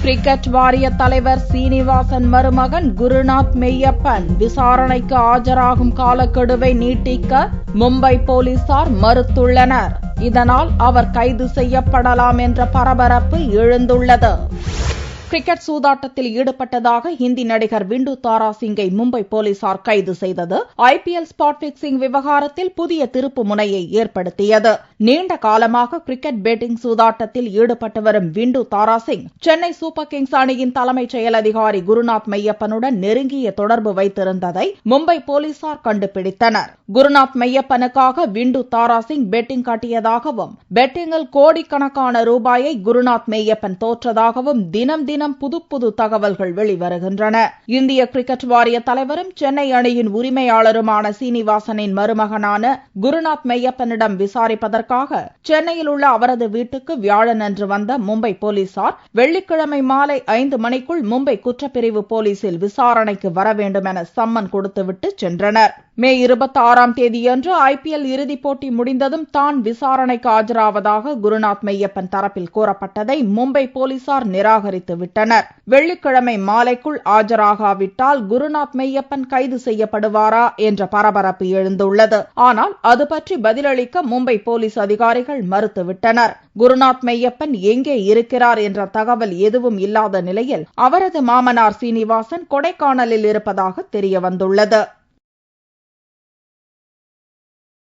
Cricket வாரிய தலைவர் சீனிவாசன் மருமகன் குருநாத் மெய்யப்பன் விசாரணைக்கு ஆஜராகும் காலக்கெடுவை நீட்டிக்க மும்பை போலீசார் மறுத்துள்ளனர். இதனால் அவர் கைது செய்யப்படலாம் என்ற பரபரப்பு எழுந்துள்ளது. கிரிக்கெட் சூதாட்டத்தில் ஈடுபட்டதாக ஹிந்தி நடிகர் விண்டு தாரா சிங்கை மும்பை போலீசார் கைது செய்தது IPL ஸ்பாட் பிக்சிங் விவகாரத்தில் புதிய திருப்பு முனையை ஏற்படுத்தியது. நீண்ட காலமாக கிரிக்கெட் பெட்டிங் சூதாட்டத்தில் ஈடுபட்டு வரும் விண்டு தாரா சிங் சென்னை சூப்பர் கிங்ஸ் அணியின் தலைமைச் செயல் அதிகாரி குருநாத் மெய்யப்பனுடன் நெருங்கிய தொடர்பு வைத்திருந்ததை மும்பை போலீசார் கண்டுபிடித்தனர். குருநாத் மெய்யப்பனுக்காக விண்டு தாரா சிங் பெட்டிங் காட்டியதாகவும் பெட்டிங்கில் கோடிக்கணக்கான ரூபாயை குருநாத் மெய்யப்பன் தோற்றதாகவும் தினம் புது தகவல்கள் வெளிவருகின்றன. இந்திய கிரிக்கெட் வாரிய தலைவரும் சென்னை அணியின் உரிமையாளருமான சீனிவாசனின் மருமகனான குருநாத் மெய்யப்பனிடம் விசாரிப்பதற்காக சென்னையில் உள்ள அவரது வீட்டுக்கு வியாழனன்று வந்த மும்பை போலீசார் வெள்ளிக்கிழமை மாலை 5 மணிக்குள் மும்பை குற்றப்பிரிவு போலீசில் விசாரணைக்கு வர வேண்டும் என சம்மன் கொடுத்துவிட்டு சென்றனர். மே 26ஆம் தேதியன்று IPL இறுதிப் போட்டி முடிந்ததும் தான் விசாரணைக்கு ஆஜராவதாக குருநாத் மெய்யப்பன் தரப்பில் கூறப்பட்டதை மும்பை போலீசார் நிராகரித்து விட்டனர். வெள்ளிக்கிழமை மாலைக்குள் ஆஜராகாவிட்டால் குருநாத் மெய்யப்பன் கைது செய்யப்படுவாரா என்ற பரபரப்பு எழுந்துள்ளது. ஆனால் அது பற்றி பதிலளிக்க மும்பை போலீஸ் அதிகாரிகள் மறுத்துவிட்டனர். குருநாத் மெய்யப்பன் எங்கே இருக்கிறார் என்ற தகவல் எதுவும் இல்லாத நிலையில் அவரது மாமனார் சீனிவாசன் கொடைக்கானலில் இருப்பதாக தெரியவந்துள்ளது.